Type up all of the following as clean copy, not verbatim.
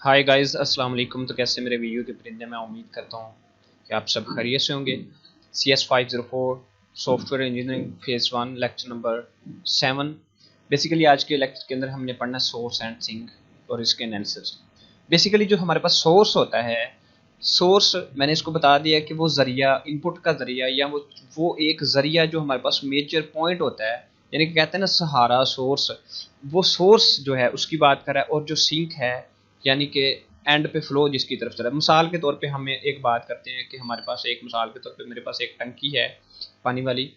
Hi guys, अस्सलाम वालेकुम। तो कैसे मेरे वीडियो के परिंदे, मैं उम्मीद करता हूँ कि आप सब खैरियत से होंगे। CS 504 software engineering phase 1 lecture number 7। Basically आज के लेक्चर के अंदर हमने पढ़ना सोर्स एंड सिंक और इसके एनालिसिस। बेसिकली जो हमारे पास सोर्स होता है, सोर्स मैंने इसको बता दिया कि वो ज़रिया, इनपुट का ज़रिया या वो एक ज़रिया जो हमारे पास मेजर पॉइंट होता है, यानी कि कहते हैं ना सहारा सोर्स। वो सोर्स जो है उसकी बात कर रहा है, और जो सिंक है यानी कि एंड पे फ्लो जिसकी तरफ चला। मिसाल के तौर पे हमें एक बात करते हैं कि हमारे पास एक मिसाल के तौर पे मेरे पास एक टंकी है पानी वाली,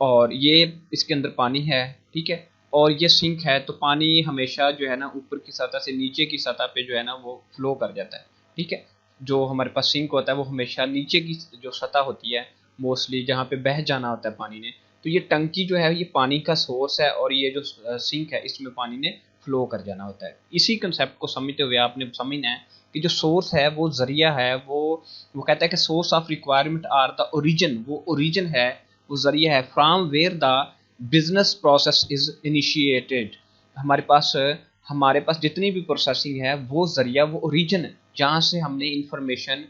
और ये इसके अंदर पानी है, ठीक है। और ये सिंक है, तो पानी हमेशा जो है ना ऊपर की सतह से नीचे की सतह पे जो है ना वो फ्लो कर जाता है, ठीक है। जो हमारे पास सिंक होता है वो हमेशा नीचे की जो सतह होती है मोस्टली, जहाँ पे बह जाना होता है पानी ने। तो ये टंकी जो है ये पानी का सोर्स है, और ये जो सिंक है इसमें पानी ने फ्लो कर जाना होता है। इसी कंसेप्ट को समझते हुए आपने समझना है कि जो सोर्स है वो जरिया है, वो कहता है कि source of requirement are the origin, वो ओरिजिन है, वो जरिया है from where the business process is initiated. हमारे पास जितनी भी प्रोसेसिंग है वो जरिया, वो ओरिजिन जहाँ से हमने इंफॉर्मेशन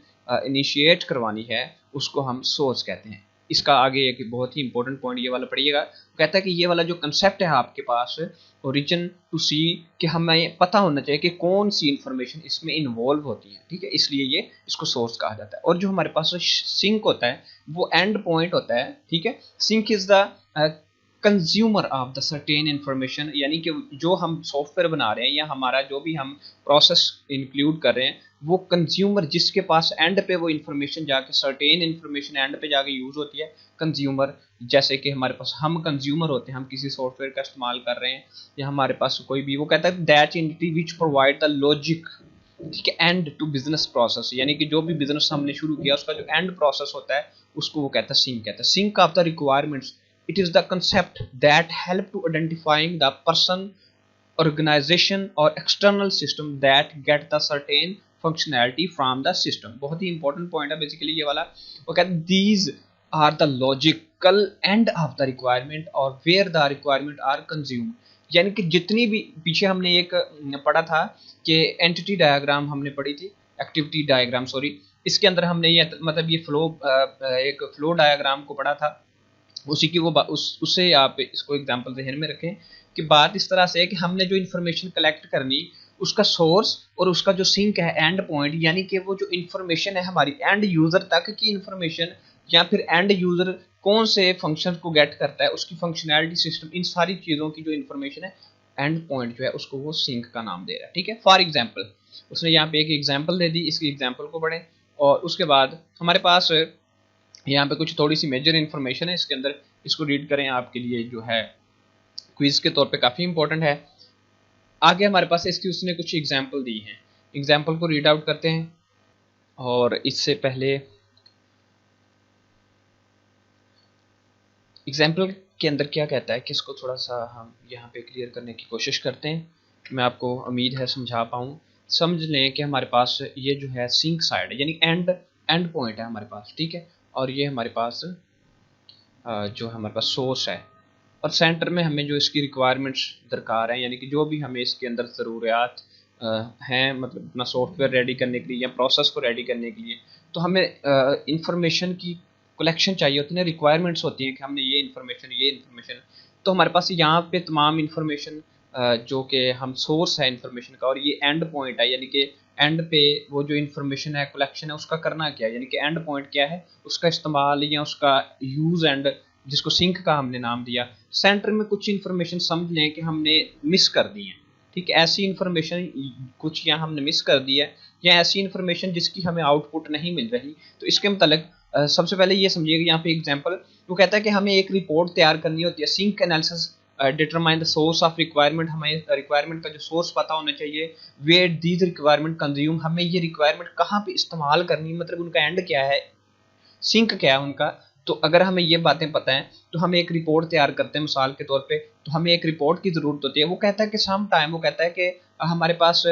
इनिशिएट करवानी है उसको हम सोर्स कहते हैं। इसका आगे एक बहुत ही इंपॉर्टेंट पॉइंट ये वाला पढ़िएगा। कहता है कि ये वाला जो कंसेप्ट है आपके पास ओरिजिन टू सी, कि हमें पता होना चाहिए कि कौन सी इंफॉर्मेशन इसमें इन्वॉल्व होती है, ठीक है। इसलिए ये इसको सोर्स कहा जाता है। और जो हमारे पास सिंक होता है वो एंड पॉइंट होता है, ठीक है। Sink is the consumer of the certain information, यानी कि जो हम सॉफ्टवेयर बना रहे हैं या हमारा जो भी हम प्रोसेस इंक्लूड कर रहे हैं, वो कंज्यूमर जिसके पास एंड पे वो इन्फॉर्मेशन जाके, सर्टेन इन्फॉर्मेशन एंड पे जाके यूज होती है, कंज्यूमर। जैसे कि हमारे पास हम कंज्यूमर होते हैं, हम किसी सॉफ्टवेयर का इस्तेमाल कर रहे हैं या हमारे पास कोई भी, वो कहता है that entity which provide the logic, ठीक है, एंड टू बिजनेस प्रोसेस, यानी कि जो भी बिजनेस हमने शुरू किया उसका जो एंड प्रोसेस होता है उसको वो कहता है सिंक कहता है। Sink of the requirements, it is the concept that help to identifying the person, organization or external system that get the certain functionality from the system। बहुत ही इंपॉर्टेंट पॉइंट है बेसिकली ये वाला। वो कहते हैं these are the logical end of the requirement or where the requirement are consumed, यानी कि जितनी भी पीछे हमने एक पढ़ा था कि एंटिटी डायग्राम हमने पढ़ी थी, एक्टिविटी डायग्राम सॉरी, इसके अंदर हमने ये मतलब ये फ्लो एक फ्लो डायग्राम को पढ़ा था। उसी की वो उससे आप इसको एग्जांपल जहन में रखें कि बात इस तरह से है कि हमने जो इन्फॉर्मेशन कलेक्ट करनी, उसका सोर्स और उसका जो सिंक है एंड पॉइंट, यानी कि वो जो इन्फॉर्मेशन है हमारी एंड यूजर तक की इन्फॉर्मेशन, या फिर एंड यूजर कौन से फंक्शन को गेट करता है, उसकी फंक्शनैलिटी सिस्टम, इन सारी चीज़ों की जो इन्फॉर्मेशन है एंड पॉइंट जो है उसको वो सिंक का नाम दे रहा है, ठीक है। फॉर एग्जाम्पल उसने यहाँ पे एक एग्जाम्पल दे दी, इसकी एग्जाम्पल को पढ़ें। और उसके बाद हमारे पास यहाँ पे कुछ थोड़ी सी मेजर इन्फॉर्मेशन है इसके अंदर, इसको रीड करें, आपके लिए जो है क्विज के तौर पे काफ़ी इंपॉर्टेंट है। आगे हमारे पास इसकी उसने कुछ एग्जाम्पल दी हैं, एग्जाम्पल को रीड आउट करते हैं। और इससे पहले एग्जाम्पल के अंदर क्या कहता है कि इसको थोड़ा सा हम यहाँ पे क्लियर करने की कोशिश करते हैं, मैं आपको उम्मीद है समझा पाऊँ। समझ लें कि हमारे पास ये जो है सिंक साइड है, यानी एंड पॉइंट है हमारे पास, ठीक है। और ये हमारे पास जो हमारे पास सोर्स है, और सेंटर में हमें जो इसकी रिक्वायरमेंट्स दरकार हैं, यानी कि जो भी हमें इसके अंदर ज़रूरियात हैं, मतलब अपना सॉफ्टवेयर रेडी करने के लिए या प्रोसेस को रेडी करने के लिए, तो हमें इंफॉर्मेशन की कलेक्शन चाहिए होती है, रिक्वायरमेंट्स होती हैं कि हमने ये इन्फॉर्मेशन। तो हमारे पास यहाँ पे तमाम इन्फॉर्मेशन जो कि हम सोर्स है इन्फॉर्मेशन का, और ये एंड पॉइंट है, यानी कि एंड पे वो जो इन्फॉर्मेशन है कलेक्शन है उसका करना क्या है, यानी कि एंड पॉइंट क्या है, उसका इस्तेमाल या उसका यूज़ एंड, जिसको सिंक का हमने नाम दिया। सेंटर में कुछ इन्फॉर्मेशन समझ लें कि हमने मिस कर दी है, ठीक है, ऐसी इन्फॉर्मेशन कुछ यहाँ हमने मिस कर दी है, या ऐसी इन्फॉर्मेशन जिसकी हमें आउटपुट नहीं मिल रही। तो इसके मतलब सबसे पहले ये समझिएगा, यहाँ पे एग्जांपल वो कहता है कि हमें एक रिपोर्ट तैयार करनी होती है, sink analysis determine the source of requirement, हमें रिक्वायरमेंट का जो सोर्स पता होना चाहिए, वेयर दीज रिक्वायरमेंट कंज्यूम, हमें ये रिक्वायरमेंट कहाँ पे इस्तेमाल करनी, मतलब उनका एंड क्या है, सिंक क्या है उनका। तो अगर हमें ये बातें पता है तो हम एक रिपोर्ट तैयार करते हैं मिसाल के तौर पे, तो हमें एक रिपोर्ट की ज़रूरत होती है। वो कहता है कि सम टाइम, वो कहता है कि हमारे पास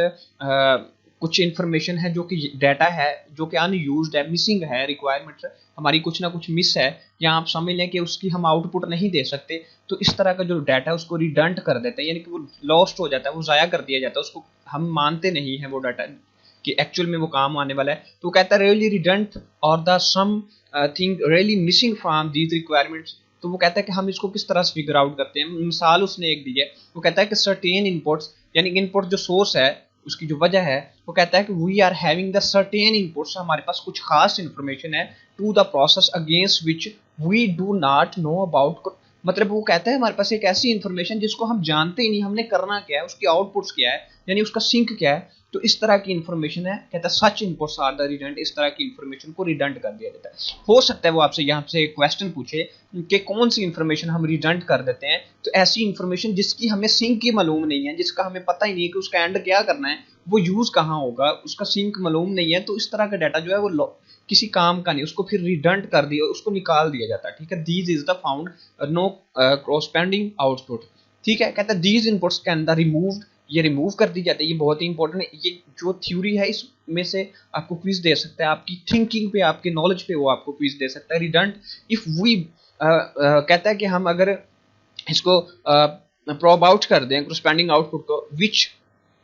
कुछ इन्फॉर्मेशन है जो कि डाटा है जो कि अनयूज्ड है, मिसिंग है, रिक्वायरमेंट्स हमारी कुछ ना कुछ मिस है, या आप समझ लें कि उसकी हम आउटपुट नहीं दे सकते। तो इस तरह का जो डाटा है उसको रिडंट कर देते हैं, यानी कि वो लॉस्ट हो जाता है, वो ज़ाया कर दिया जाता है, उसको हम मानते नहीं हैं वो डाटा, कि एक्चुअल में वो काम आने वाला है। तो कहता है रियली रिडंडेंट और the something really missing from these requirements. तो वो कहता है कि हम इसको किस तरह से फिगर आउट करते हैं। मिसाल उसने एक दी है, वो कहता है कि सर्टेन इनपुट्स, यानी इनपुट जो सोर्स है उसकी जो वजह है, वो कहता है कि we are having the certain inputs, हमारे पास कुछ खास इंफॉर्मेशन है, to the process against which we do not know about. मतलब वो कहता है हमारे पास एक ऐसी इंफॉर्मेशन जिसको हम जानते ही नहीं, हमने करना क्या है, उसकी आउटपुट्स क्या है, यानी उसका सिंक क्या है। तो इस तरह की इंफॉर्मेशन है, कहता है सच इनपुट्स आर द रिडंडेंट, इस तरह की इंफॉर्मेशन को रिडंडेंट कर दिया जाता है। हो सकता है वो आपसे यहाँ से क्वेश्चन पूछे कि कौन सी इंफॉर्मेशन हम रिडंडेंट कर देते हैं। तो ऐसी इंफॉर्मेशन जिसकी हमें सिंक ही मालूम नहीं है, जिसका हमें पता ही नहीं है कि उसका एंड क्या करना है, वो यूज कहाँ होगा, उसका सिंक मालूम नहीं है, तो इस तरह का डाटा जो है वो किसी काम का नहीं, उसको फिर रिडंडेंट कर दिया, उसको निकाल दिया जाता है। ठीक है, these is the found no corresponding output. ठीक है, कहता है these inputs can the removed, ये रिमूव कर दी जाती है। ये बहुत ही इंपॉर्टेंट है, ये जो थ्योरी है इसमें से आपको क्विज दे सकता है, आपकी थिंकिंग पे, आपके नॉलेज पे वो आपको क्विज दे सकता है। रिडंडेंट इफ वी कहता है कि हम अगर इसको प्रोब आउट कर दें क्रॉसपेंडिंग आउटपुट को, which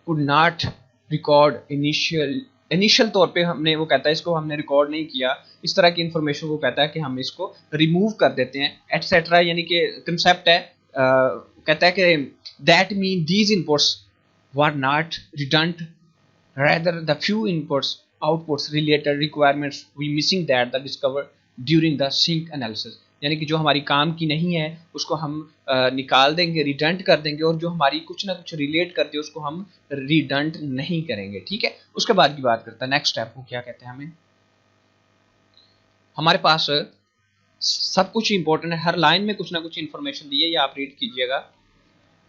could not record initial तौर पे हमने, वो कहता है इसको हमने रिकॉर्ड नहीं किया, इस तरह की इंफॉर्मेशन को कहता है कि हम इसको रिमूव कर देते हैं एटसेट्रा। यानी कि कंसेप्ट है, कहता है कि that mean these inputs were not redundant, rather the few inputs outputs related requirements we missing that the discover during the sync analysis। यानी कि जो हमारी काम की नहीं है उसको हम निकाल देंगे, रिडंडेंट कर देंगे, और जो हमारी कुछ ना कुछ रिलेट करती है उसको हम रिडंडेंट नहीं करेंगे। ठीक है, उसके बाद की बात करता है नेक्स्ट स्टेप को क्या कहते हैं। हमें हमारे पास सब कुछ इंपॉर्टेंट है, हर लाइन में कुछ ना कुछ इंफॉर्मेशन दी है, ये आप रीड कीजिएगा।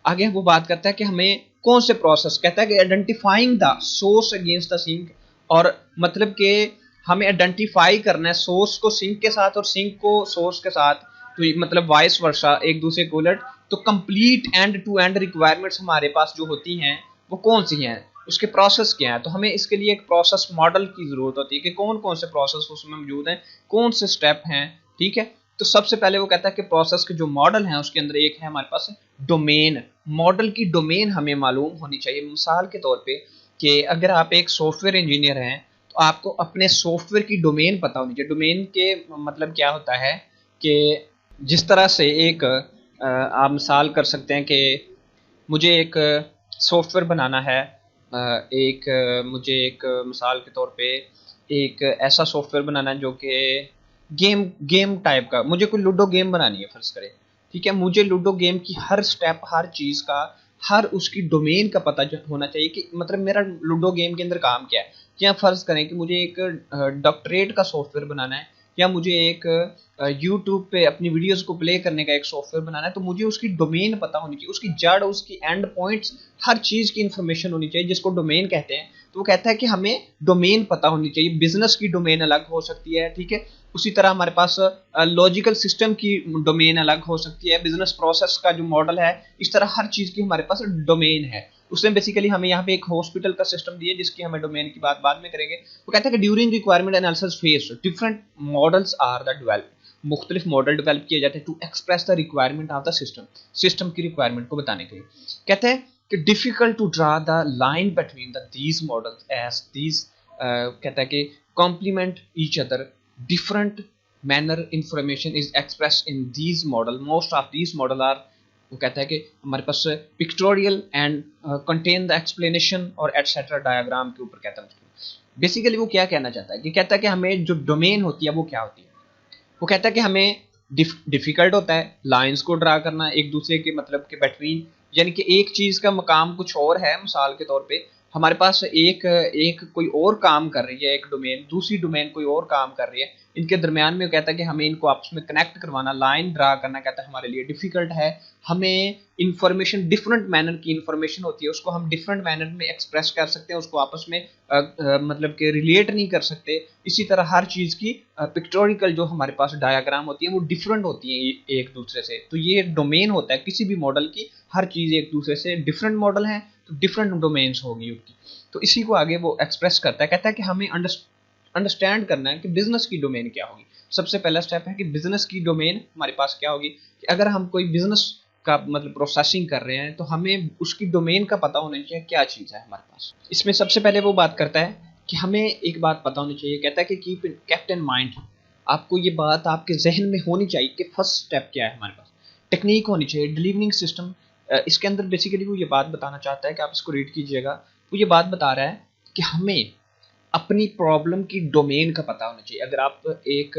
आगे वो बात करता है कि हमें कौन से प्रोसेस, कहता है कि identifying the source against the sink, और मतलब कि हमें आइडेंटिफाई करना है सोर्स को सिंक के साथ और सिंक को सोर्स के साथ, तो मतलब वाइस वर्सा, एक दूसरे को उलट। तो complete end to end requirements हमारे पास जो होती हैं वो कौन सी हैं, उसके प्रोसेस क्या है। तो हमें इसके लिए एक प्रोसेस मॉडल की जरूरत होती है कि कौन कौन से प्रोसेस उसमें मौजूद हैं, कौन से स्टेप हैं। ठीक है, तो सबसे पहले वो कहता है कि प्रोसेस के जो मॉडल हैं उसके अंदर एक है हमारे पास डोमेन। मॉडल की डोमेन हमें मालूम होनी चाहिए। मिसाल के तौर पे कि अगर आप एक सॉफ्टवेयर इंजीनियर हैं तो आपको अपने सॉफ्टवेयर की डोमेन पता होनी चाहिए। डोमेन के मतलब क्या होता है कि जिस तरह से एक आप मिसाल कर सकते हैं कि मुझे एक सॉफ्टवेयर बनाना है, मुझे एक मिसाल के तौर पे एक ऐसा सॉफ्टवेयर बनाना है जो कि गेम टाइप का, मुझे कोई लूडो गेम बनानी है फर्ज करें। ठीक है, मुझे लूडो गेम की हर स्टेप, हर चीज़ का, हर उसकी डोमेन का पता होना चाहिए कि मतलब मेरा लूडो गेम के अंदर काम क्या है। या फर्ज करें कि मुझे एक डॉक्टरेट का सॉफ्टवेयर बनाना है, या मुझे एक यूट्यूब पे अपनी वीडियोस को प्ले करने का एक सॉफ्टवेयर बनाना है, तो मुझे उसकी डोमेन पता होनी चाहिए, उसकी जड़, उसकी एंड पॉइंट्स, हर चीज़ की इंफॉर्मेशन होनी चाहिए, जिसको डोमेन कहते हैं। तो वो कहता है कि हमें डोमेन पता होनी चाहिए। बिजनेस की डोमेन अलग हो सकती है, ठीक है, उसी तरह हमारे पास लॉजिकल सिस्टम की डोमेन अलग हो सकती है, बिजनेस प्रोसेस का जो मॉडल है, इस तरह हर चीज़ की हमारे पास डोमेन है। उसने बेसिकली हमें यहाँ पे एक हॉस्पिटल का सिस्टम दिया जिसकी हमें डोमेन की बात बाद में करेंगे। वो कहता है कि during requirement analysis phase different models are the develop, मुख्तलिफ मॉडल डेवलप किए जाते हैं to express the requirement of the system, system की रिक्वायरमेंट को बताने के लिए। कहते हैं कि difficult to draw the line between the these models as these, कहता है कि complement each other different manner information is express in these model, most of these model are, वो कहता है कि हमारे पास pictorial and contain the explanation और एटसेट्रा डायग्राम के ऊपर कहता है। बेसिकली वो क्या कहना चाहता है कि कहता है कि हमें जो डोमेन होती है वो क्या होती है। वो कहता है कि हमें डिफिकल्ट होता है लाइंस को ड्रा करना एक दूसरे के मतलब के बिटवीन, यानी कि एक चीज़ का मकाम कुछ और है, मिसाल के तौर पे हमारे पास एक कोई और काम कर रही है, एक डोमेन, दूसरी डोमेन कोई और काम कर रही है, इनके दरमियान में कहता है कि हमें इनको आपस में कनेक्ट करवाना, लाइन ड्रा करना कहता है हमारे लिए डिफिकल्ट है। हमें इंफॉर्मेशन, डिफरेंट मैनर की इंफॉर्मेशन होती है, उसको हम डिफरेंट मैनर में एक्सप्रेस कर सकते हैं, उसको आपस में मतलब कि रिलेट नहीं कर सकते। इसी तरह हर चीज़ की पिक्टोरिकल जो हमारे पास डायग्राम होती है वो डिफरेंट होती है एक दूसरे से। तो ये डोमेन होता है किसी भी मॉडल की, हर चीज़ एक दूसरे से डिफरेंट मॉडल है तो डिफरेंट डोमेन्स होगी उसकी। तो इसी को आगे वो एक्सप्रेस करता है, कहता है कि हमें अंडरस्टैंड करना है कि बिजनेस की डोमेन क्या होगी। सबसे पहला स्टेप है कि बिजनेस की डोमेन हमारे पास क्या होगी, कि अगर हम कोई बिजनेस का मतलब प्रोसेसिंग कर रहे हैं तो हमें उसकी डोमेन का पता होना चाहिए क्या चीज़ है हमारे पास। इसमें सबसे पहले वो बात करता है कि हमें एक बात पता होनी चाहिए, कहता है कि कीप केप्ट इन माइंड, आपको ये बात आपके जहन में होनी चाहिए कि फर्स्ट स्टेप क्या है, हमारे पास टेक्निक होनी चाहिए, डिलीवरिंग सिस्टम। इसके अंदर बेसिकली वो ये बात बताना चाहता है कि आप इसको रीड कीजिएगा। वो ये बात बता रहा है कि हमें अपनी प्रॉब्लम की डोमेन का पता होना चाहिए। अगर आप एक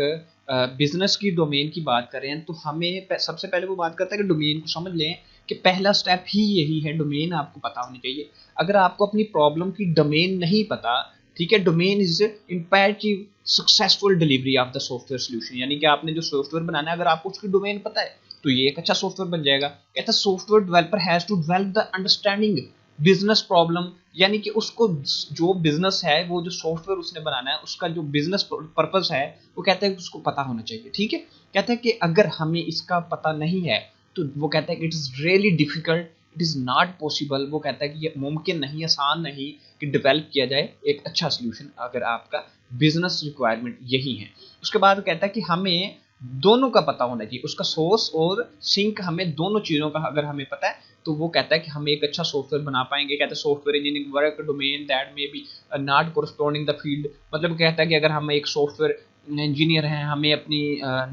बिजनेस की डोमेन की बात करें तो हमें सबसे पहले वो बात करता है कि डोमेन को समझ लें, कि पहला स्टेप ही यही है, डोमेन आपको पता होनी चाहिए। अगर आपको अपनी प्रॉब्लम की डोमेन नहीं पता, ठीक है, domain is imperative successful delivery of the software solution, यानी कि आपने जो सॉफ्टवेयर बनाना है अगर आपको उसकी डोमेन पता है तो ये एक अच्छा सॉफ्टवेयर बन जाएगा। कहता है software developer has to develop the understanding business problem, यानी कि उसको जो बिजनेस है, वो जो सॉफ्टवेयर उसने बनाना है उसका जो बिजनेस पर्पस है, वो कहता है कि उसको पता होना चाहिए। ठीक है, कहता है कि अगर हमें इसका पता नहीं है तो वो कहता है कि it is really difficult, it is not possible, वो कहता है कि ये मुमकिन नहीं, आसान नहीं कि डेवलप किया जाए एक अच्छा सोल्यूशन अगर आपका बिजनेस रिक्वायरमेंट यही है। उसके बाद कहता है कि हमें दोनों का पता होना चाहिए, उसका सोर्स और सिंक, हमें दोनों चीज़ों का अगर हमें पता है तो वो कहता है कि हम एक अच्छा सॉफ्टवेयर बना पाएंगे। कहता है software engineering work domain that may be not corresponding the field, मतलब कहता है कि अगर हम एक सॉफ्टवेयर इंजीनियर हैं, हमें अपनी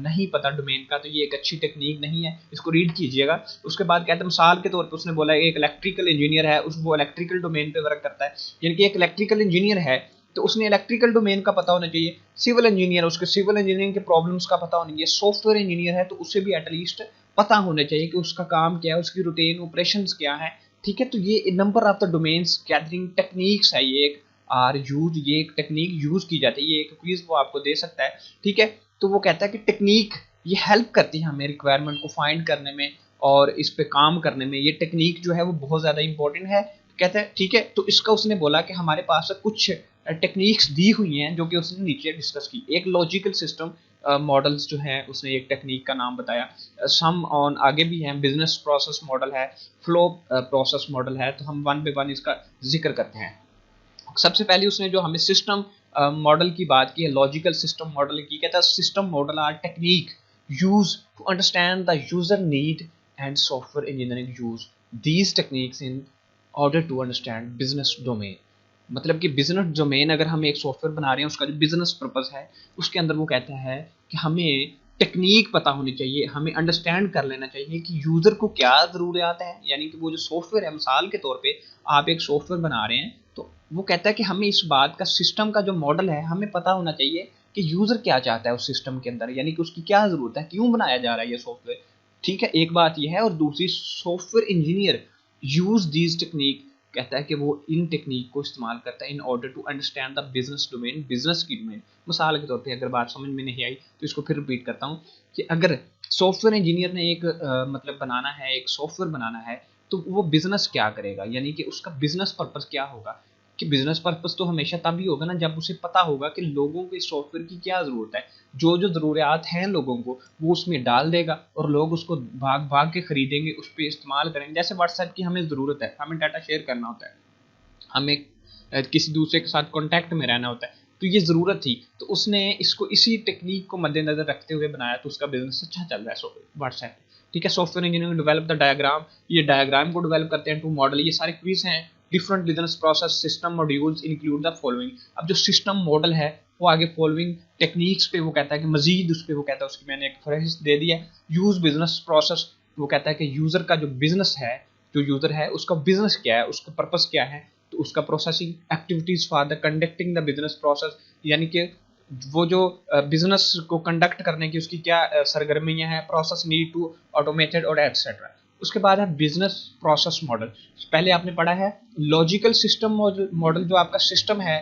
नहीं पता डोमेन का, तो ये एक अच्छी टेक्निक नहीं है, इसको रीड कीजिएगा। उसके बाद कहता है मिसाल के तौर पर उसने बोला एक इलेक्ट्रिकल इंजीनियर है, उस वो इलेक्ट्रिकल डोमेन पे वर्क करता है, यानी कि एक इलेक्ट्रिकल इंजीनियर है तो उसने इलेक्ट्रिकल डोमेन का पता होना चाहिए। सिविल इंजीनियर, उसके सिविल इंजीनियरिंग के प्रॉब्लम्स का पता होना चाहिए। सॉफ्टवेयर इंजीनियर है तो उसे भी एटलीस्ट पता होना चाहिए कि उसका काम क्या है, उसकी रूटीन ऑपरेशंस क्या है। ठीक है, तो ये number of the domains gathering techniques है, ये एक आर यूज, ये एक टेक्निक यूज की जाती है, ये एक क्विज वो आपको दे सकता है। ठीक है, तो वो कहता है कि टेक्निक ये हेल्प करती है हमें रिक्वायरमेंट को फाइंड करने में और इस पे काम करने में, ये टेक्निक जो है वो बहुत ज़्यादा इंपॉर्टेंट है। कहता है ठीक है, तो इसका उसने बोला कि हमारे पास कुछ टेक्निक्स दी हुई हैं जो कि उसने नीचे डिस्कस की। एक लॉजिकल सिस्टम मॉडल्स जो हैं उसने एक टेक्निक का नाम बताया, सम ऑन आगे भी हैं, बिजनेस प्रोसेस मॉडल है, फ्लो प्रोसेस मॉडल है, तो हम वन बाय वन इसका जिक्र करते हैं। सबसे पहले उसने जो हमें सिस्टम मॉडल की बात की है, लॉजिकल सिस्टम मॉडल की, कहता है system model are technique use to understand the user need and software engineering use these techniques in order to understand business domain. मतलब कि बिजनेस डोमेन, अगर हम एक सॉफ्टवेयर बना रहे हैं उसका जो बिजनेस पर्पस है उसके अंदर वो कहता है कि हमें टेक्निक पता होनी चाहिए, हमें अंडरस्टैंड कर लेना चाहिए कि यूज़र को क्या ज़रूरियात है, यानी कि वो जो सॉफ्टवेयर है, मिसाल के तौर पे आप एक सॉफ्टवेयर बना रहे हैं तो वो कहता है कि हमें इस बात का सिस्टम का जो मॉडल है हमें पता होना चाहिए कि यूज़र क्या चाहता है उस सिस्टम के अंदर, यानी कि उसकी क्या ज़रूरत है, क्यों बनाया जा रहा है ये सॉफ्टवेयर। ठीक है, एक बात ये है, और दूसरी software engineer use these technique, कहता है कि वो इन टेक्निक को इस्तेमाल करता है in order to understand the business domain, business की डोमेन। मिसाल के तौर पे अगर बात समझ में नहीं आई तो इसको फिर रिपीट करता हूँ कि अगर सॉफ्टवेयर इंजीनियर ने एक मतलब बनाना है, एक सॉफ्टवेयर बनाना है, तो वो बिजनेस क्या करेगा, यानी कि उसका बिजनेस पर्पस क्या होगा। कि बिजनेस पर्पस तो हमेशा तभी होगा ना जब उसे पता होगा कि लोगों को इस सॉफ्टवेयर की क्या ज़रूरत है, जो जो ज़रूरियात हैं लोगों को वो उसमें डाल देगा और लोग उसको भाग भाग के खरीदेंगे, उस पर इस्तेमाल करेंगे। जैसे व्हाट्सएप की हमें ज़रूरत है, हमें डाटा शेयर करना होता है, हमें किसी दूसरे के साथ कॉन्टैक्ट में रहना होता है, तो ये ज़रूरत थी, तो उसने इसको इसी टेक्निक को मद्देनजर रखते हुए बनाया, तो उसका बिजनेस अच्छा चल रहा है व्हाट्सएप। ठीक है, software engineering develop the diagram, ये डायग्राम को डेवलप करते हैं टू मॉडल, ये सारे क्विज हैं। Different business process system modules include the following, अब जो सिस्टम मॉडल है वो आगे फॉलोइंग टेक्निक्स पे वो कहता है कि मजीद उस पर वो कहता है, उसकी मैंने एक फहरिस्त दे दी है। यूज बिजनेस प्रोसेस, वो कहता है कि यूज़र का जो बिजनेस है, जो यूज़र है उसका बिजनेस क्या है, उसका पर्पस क्या है, तो उसका processing activities for the conducting the business process, यानी कि वो जो बिजनेस को कंडक्ट करने की उसकी क्या सरगर्मियां हैं, प्रोसेस नीड टू ऑटोमेटेड और एटसेट्रा। उसके बाद है बिजनेस प्रोसेस मॉडल, पहले आपने पढ़ा है लॉजिकल सिस्टम मॉडल, जो आपका सिस्टम है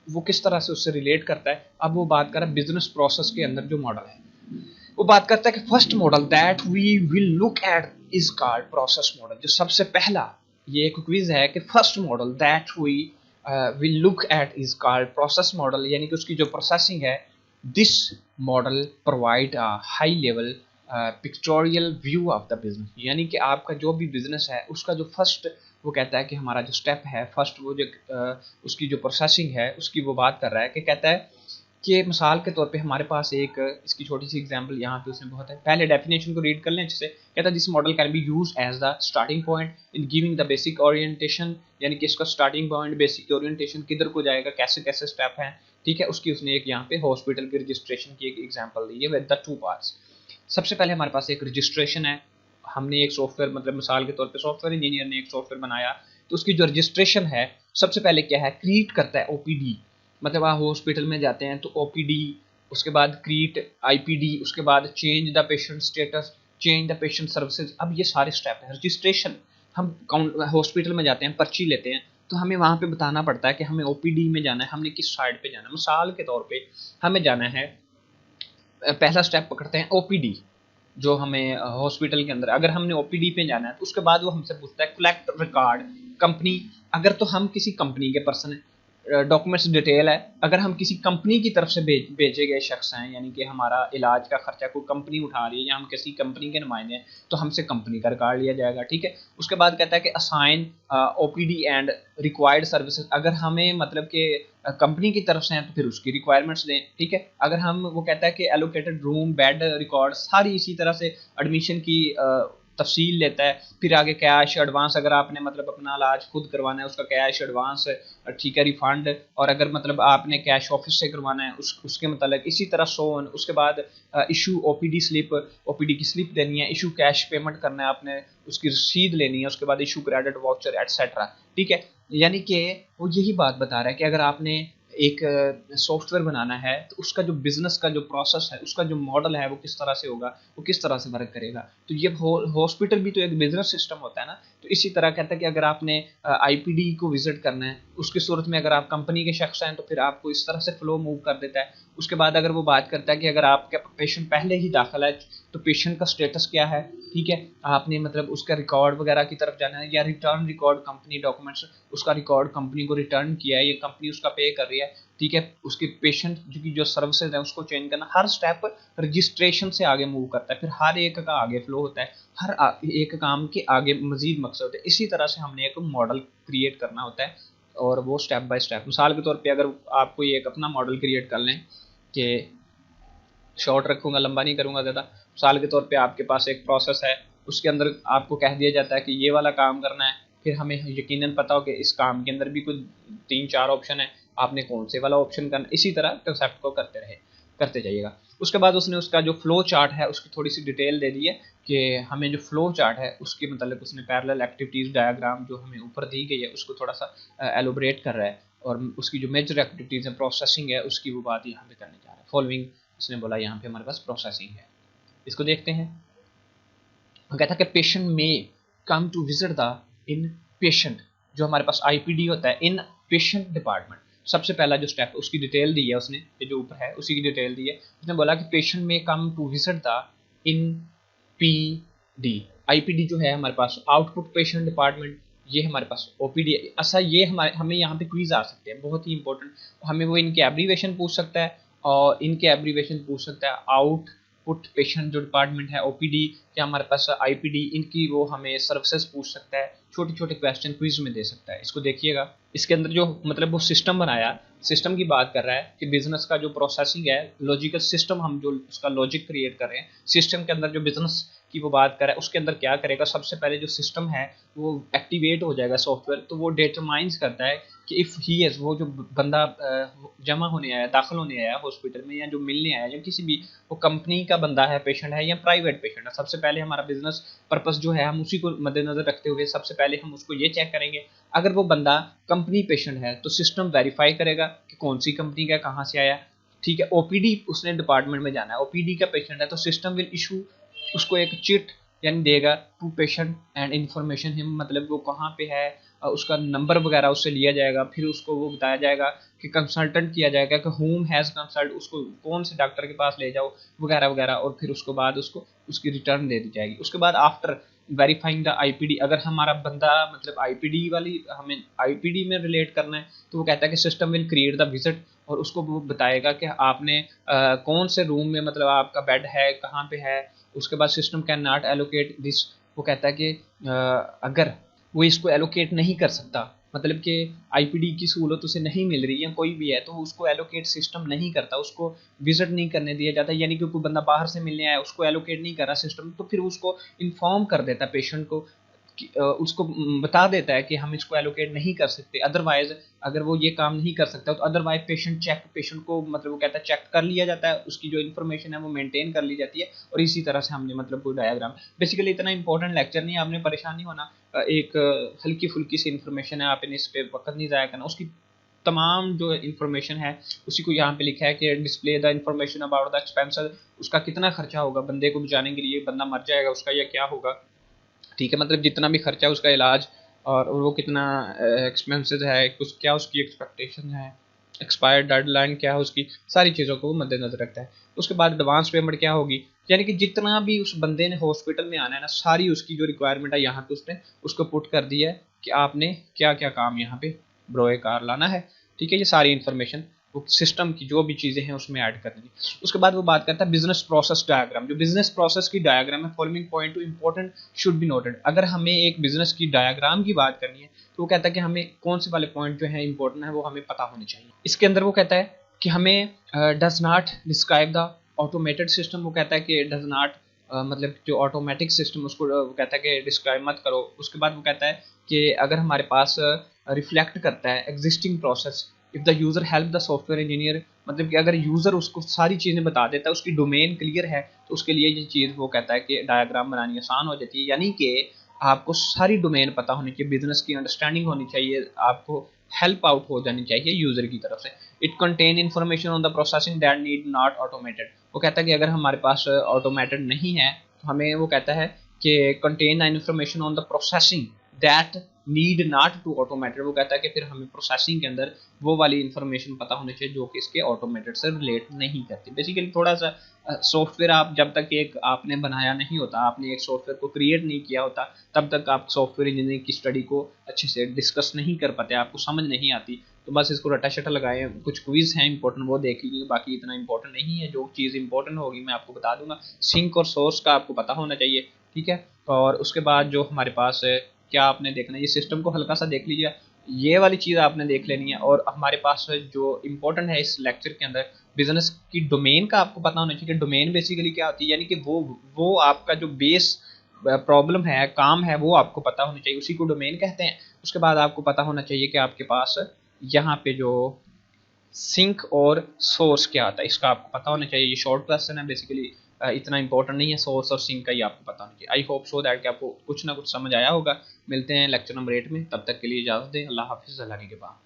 वो किस तरह से उससे रिलेट करता है। अब वो बात कर रहा है बिजनेस प्रोसेस के अंदर जो मॉडल है, वो बात करता है कि first model that we will look at is called process model. जो सबसे पहला, ये एक क्विज है कि first model that we will look at is called process model, यानी कि उसकी जो प्रोसेसिंग है। This model provide a high level pictorial view of the business, यानी कि आपका जो भी बिजनेस है उसका जो फर्स्ट, वो कहता है कि हमारा जो स्टेप है फर्स्ट, वो जो उसकी जो प्रोसेसिंग है उसकी वो बात कर रहा है कि कहता है कि मिसाल के तौर पे हमारे पास एक इसकी छोटी सी एग्जांपल यहाँ पे उसने बहुत है। पहले डेफिनेशन को रीड कर लें अच्छे से। कहता है this model can be use as the starting point in giving the basic orientation, यानी कि इसका स्टार्टिंग पॉइंट बेसिक ओरिएंटेशन किधर को जाएगा, कैसे कैसे स्टेप हैं, ठीक है। उसकी उसने एक यहाँ पे हॉस्पिटल की रजिस्ट्रेशन की एक एग्जाम्पल दी है विद द 2 पार्ट्स। सबसे पहले हमारे पास एक रजिस्ट्रेशन है। हमने एक सॉफ्टवेयर मतलब मिसाल के तौर पे सॉफ्टवेयर इंजीनियर ने एक सॉफ्टवेयर बनाया, तो उसकी जो रजिस्ट्रेशन है सबसे पहले क्या है, क्रिएट करता है ओपीडी। मतलब आप हॉस्पिटल में जाते हैं तो ओपीडी, उसके बाद क्रिएट आईपीडी, उसके बाद change the patient status, change the patient services. अब ये सारे स्टेप है रजिस्ट्रेशन। हम हॉस्पिटल में जाते हैं, पर्ची लेते हैं, तो हमें वहाँ पे बताना पड़ता है कि हमें ओपीडी में जाना है, हमने किस साइड पे जाना है। मिसाल के तौर पे हमें जाना है, पहला स्टेप पकड़ते हैं ओपीडी, जो हमें हॉस्पिटल के अंदर अगर हमने ओपीडी पे जाना है तो उसके बाद वो हमसे पूछता है कलेक्ट रिकॉर्ड कंपनी। अगर तो हम किसी कंपनी के पर्सन हैं, डॉक्यूमेंट्स डिटेल है। अगर हम किसी कंपनी की तरफ से भेजे गए शख्स हैं, यानी कि हमारा इलाज का खर्चा कोई कंपनी उठा रही है या हम किसी कंपनी के नुमाइंदे हैं, तो हमसे कंपनी का रिकॉर्ड लिया जाएगा, ठीक है। उसके बाद कहता है कि assign OPD and required services. अगर हमें मतलब कि कंपनी की तरफ से हैं तो फिर उसकी रिक्वायरमेंट्स दें, ठीक है। अगर हम वो कहता है कि एलोकेटेड रूम, बेड, रिकॉर्ड, सारी इसी तरह से एडमिशन की तफसील लेता है। फिर आगे कैश एडवांस, अगर आपने मतलब अपना इलाज खुद करवाना है उसका कैश एडवांस, ठीक है, रिफंड। और अगर मतलब आपने कैश ऑफिस से करवाना है उसके मतलब इसी तरह सोन। उसके बाद इशू ओपीडी स्लिप, ओपीडी की स्लिप देनी है, इशू कैश पेमेंट करना है आपने, उसकी रसीद लेनी है, उसके बाद इशू क्रेडिट वाउचर एटसेट्रा, ठीक है। यानी कि वो यही बात बता रहा है कि अगर आपने एक सॉफ्टवेयर बनाना है तो उसका जो बिजनेस का जो प्रोसेस है, उसका जो मॉडल है वो किस तरह से होगा, वो किस तरह से वर्क करेगा। तो ये हॉस्पिटल भी तो एक बिजनेस सिस्टम होता है ना। तो इसी तरह कहता है कि अगर आपने आईपीडी को विजिट करना है, उसकी सूरत में अगर आप कंपनी के शख्स हैं तो फिर आपको इस तरह से फ्लो मूव कर देता है। उसके बाद अगर वो बात करता है कि अगर आपका पेशेंट पहले ही दाखिल है तो पेशेंट का स्टेटस क्या है, ठीक है। आपने मतलब उसका रिकॉर्ड वगैरह की तरफ जाना है, या रिटर्न रिकॉर्ड कंपनी डॉक्यूमेंट्स, उसका रिकॉर्ड कंपनी को रिटर्न किया है, ये कंपनी उसका पे कर रही है, ठीक है। उसके पेशेंट की जो सर्विसेज है उसको चेंज करना। हर स्टेप रजिस्ट्रेशन से आगे मूव करता है, फिर हर एक का आगे फ्लो होता है, हर एक काम के आगे मजीद मकसद होता है। इसी तरह से हमने एक मॉडल क्रिएट करना होता है और वो स्टेप बाय स्टेप। मिसाल के तौर पे अगर आप कोई एक अपना मॉडल क्रिएट कर लें, कि शॉर्ट रखूंगा, लंबा नहीं करूंगा ज़्यादा। मिसाल के तौर पे आपके पास एक प्रोसेस है, उसके अंदर आपको कह दिया जाता है कि ये वाला काम करना है। फिर हमें यकीनन पता हो कि इस काम के अंदर भी कुछ 3-4 ऑप्शन है, आपने कौन से वाला ऑप्शन करना। इसी तरह कंसेप्ट को करते जाइएगा। उसके बाद उसने उसका जो फ्लो चार्ट है उसकी थोड़ी सी डिटेल दे दी है कि हमें जो फ्लो चार्ट है उसकी मतलब उसने पैरेलल एक्टिविटीज़ डायग्राम जो हमें ऊपर दी गई है उसको थोड़ा सा एलोबरेट कर रहा है, और उसकी जो मेजर एक्टिविटीज़ है, प्रोसेसिंग है, उसकी वो बात यहाँ पे करने जा रहा है। फॉलोइंग उसने बोला यहाँ पे हमारे पास प्रोसेसिंग है। इसको देखते हैं। वो कहता है कि patient may come to visit the in patient, जो हमारे पास आईपीडी होता है, इन पेशेंट डिपार्टमेंट। सबसे पहला जो स्टेप उसकी डिटेल दी है उसने, ये जो ऊपर है उसी की डिटेल दी है। उसने बोला कि patient may come to visit the in PD. IPD जो है हमारे पास आउटपुट पेशेंट डिपार्टमेंट, ये हमारे पास ओपीडी। अच्छा, ये हमें यहाँ पे क्विज आ सकते हैं, बहुत ही इंपॉर्टेंट। हमें वो इनके एब्रीवेशन पूछ सकता है, और इनके एब्रीवेशन पूछ सकता है। आउटपुट पेशेंट जो डिपार्टमेंट है ओपीडी, या हमारे पास आईपीडी, इनकी वो हमें सर्विसेज पूछ सकता है। छोटे छोटे क्वेश्चन क्विज में दे सकता है। इसको देखिएगा। इसके अंदर जो मतलब वो सिस्टम बनाया, सिस्टम की बात कर रहा है कि बिजनेस का जो प्रोसेसिंग है, लॉजिकल सिस्टम, हम जो उसका लॉजिक क्रिएट कर रहे हैं, सिस्टम के अंदर जो बिजनेस की वो बात कर रहा है, उसके अंदर क्या करेगा। सबसे पहले जो सिस्टम है वो एक्टिवेट हो जाएगा सॉफ्टवेयर, तो वो डिटरमाइंस करता है कि इफ़ ही इज, वो जो बंदा जमा होने आया, दाखिल होने आया हॉस्पिटल में, या जो मिलने आया, या किसी भी, वो कंपनी का बंदा है, पेशेंट है, या प्राइवेट पेशेंट है। सबसे पहले हमारा बिजनेस पर्पस जो है हम उसी को मद्देनजर रखते हुए सबसे पहले हम उसको ये चेक करेंगे। अगर वो बंदा कंपनी पेशेंट है तो सिस्टम वेरीफाई करेगा कि कौन सी कंपनी का, कहाँ से आया, ठीक है। ओपीडी उसने डिपार्टमेंट में जाना है, ओपीडी का पेशेंट है, तो सिस्टम विल इशू उसको एक चिट यानी देगा to patient and information him, मतलब वो कहाँ पे है, उसका नंबर वगैरह उससे लिया जाएगा। फिर उसको वो बताया जाएगा कि कंसल्टेंट किया जाएगा कि होम हैज़ कंसल्ट, उसको कौन से डॉक्टर के पास ले जाओ वगैरह वगैरह। और फिर उसके बाद उसको उसकी रिटर्न दे दी जाएगी। उसके बाद आफ्टर वेरीफाइंग द आईपीडी, अगर हमारा बंदा मतलब आईपीडी वाली, हमें आईपीडी में रिलेट करना है, तो वो कहता है कि system will create the visit, और उसको वो बताएगा कि आपने कौन से रूम में मतलब आपका बेड है, कहाँ पे है। उसके बाद system can not allocate this, वो कहता है कि अगर वो इसको एलोकेट नहीं कर सकता, मतलब कि आईपीडी की सहूलत उसे नहीं मिल रही है कोई भी है, तो उसको एलोकेट सिस्टम नहीं करता, उसको विजिट नहीं करने दिया जाता, यानी कि कोई बंदा बाहर से मिलने आया उसको एलोकेट नहीं कर रहा सिस्टम, तो फिर उसको इन्फॉर्म कर देता है पेशेंट को उसको बता देता है कि हम इसको एलोकेट नहीं कर सकते, अदरवाइज अगर वो ये काम नहीं कर सकता तो अदरवाइज पेशेंट को मतलब वो कहता है चेक कर लिया जाता है, उसकी जो इन्फॉर्मेशन है वो मेंटेन कर ली जाती है, और इसी तरह से हमने मतलब कोई डायग्राम, बेसिकली इतना इंपॉर्टेंट लेक्चर नहीं है, आपने परेशान नहीं होना, एक हल्की फुल्की सी इन्फॉर्मेशन है, आपने इस पर वक्त नहीं ज़ाया करना, उसकी तमाम जो इन्फॉर्मेशन है उसी को यहाँ पे लिखा है कि display the information about the expenses, उसका कितना खर्चा होगा बंदे को बचाने के लिए, बंदा मर जाएगा उसका या क्या होगा, ठीक है, मतलब जितना भी खर्चा है उसका इलाज, और वो कितना एक्सपेंसेस है, कुछ क्या उसकी एक्सपेक्टेशन है, एक्सपायर्ड डेडलाइन क्या है उसकी, सारी चीज़ों को वो मद्देनजर रखता है। उसके बाद एडवांस पेमेंट क्या होगी, यानी कि जितना भी उस बंदे ने हॉस्पिटल में आना है ना, सारी उसकी जो रिक्वायरमेंट है यहाँ पे उसने उसको पुट कर दी है कि आपने क्या क्या काम यहाँ पे ब्रोए कार लाना है, ठीक है, ये सारी इन्फॉर्मेशन वो सिस्टम की जो भी चीज़ें हैं उसमें ऐड कर दी। उसके बाद वो बात करता है बिजनेस प्रोसेस डायग्राम, जो बिजनेस प्रोसेस की डायग्राम है, following point two important should be noted, अगर हमें एक बिजनेस की डायग्राम की बात करनी है तो वो कहता है कि हमें कौन से वाले पॉइंट जो है इंपॉर्टेंट है वो हमें पता होने चाहिए। इसके अंदर वो कहता है कि हमें does not describe the automated system, वो कहता है कि डज नॉट मतलब जो ऑटोमेटिक सिस्टम उसको वो कहता है कि डिस्क्राइब मत करो। उसके बाद वो कहता है कि अगर हमारे पास रिफ्लेक्ट करता है existing process, if the user help the software engineer, मतलब कि अगर यूज़र उसको सारी चीज़ें बता देता है, उसकी डोमेन क्लियर है, तो उसके लिए ये चीज़ वो कहता है कि डायग्राम बनानी आसान हो जाती है, यानी कि आपको सारी डोमेन पता होनी चाहिए, बिजनेस की अंडरस्टैंडिंग होनी चाहिए, आपको हेल्प आउट हो जानी चाहिए यूज़र की तरफ से। It contain information on the processing that need not automated, वो कहता है कि अगर हमारे पास ऑटोमेटेड नहीं है तो हमें वो कहता है कि contain information on the processing that need not to automated, वो कहता है कि फिर हमें प्रोसेसिंग के अंदर वो वाली इन्फॉर्मेशन पता होनी चाहिए जो कि इसके ऑटोमेटेड से रिलेट नहीं करती। बेसिकली थोड़ा सा सॉफ्टवेयर आप जब तक एक आपने बनाया नहीं होता, आपने एक सॉफ्टवेयर को क्रिएट नहीं किया होता, तब तक आप सॉफ्टवेयर इंजीनियरिंग की स्टडी को अच्छे से डिस्कस नहीं कर पाते, आपको समझ नहीं आती, तो बस इसको रटा शटा लगाएं, कुछ क्विज हैं इंपॉर्टेंट वो देख लीजिए, बाकी इतना इंपॉर्टेंट नहीं है, जो चीज़ इंपॉर्टेंट होगी मैं आपको बता दूंगा। सिंक और सोर्स का आपको पता होना चाहिए, ठीक है, और उसके बाद जो हमारे पास है क्या आपने देखना है, ये सिस्टम को हल्का सा देख लीजिए, ये वाली चीज़ आपने देख लेनी है, और हमारे पास जो इंपॉर्टेंट है इस लेक्चर के अंदर बिजनेस की डोमेन का आपको पता होना चाहिए कि डोमेन बेसिकली क्या होती है, यानी कि वो आपका जो बेस प्रॉब्लम है, काम है, वो आपको पता होना चाहिए, उसी को डोमेन कहते हैं। उसके बाद आपको पता होना चाहिए कि आपके पास यहाँ पे जो सिंक और सोर्स क्या आता है इसका आपको पता होना चाहिए। ये शॉर्ट क्वेश्चन है बेसिकली, इतना इंपॉर्टेंट नहीं है, सोर्स और सिंक का ही आपको पता होना चाहिए। आई होप सो दैट कि आपको कुछ ना कुछ समझ आया होगा। मिलते हैं लेक्चर नंबर 8 में, तब तक के लिए इजाज़त दें। अल्लाह हाफिज़, अल्लाह के बाद।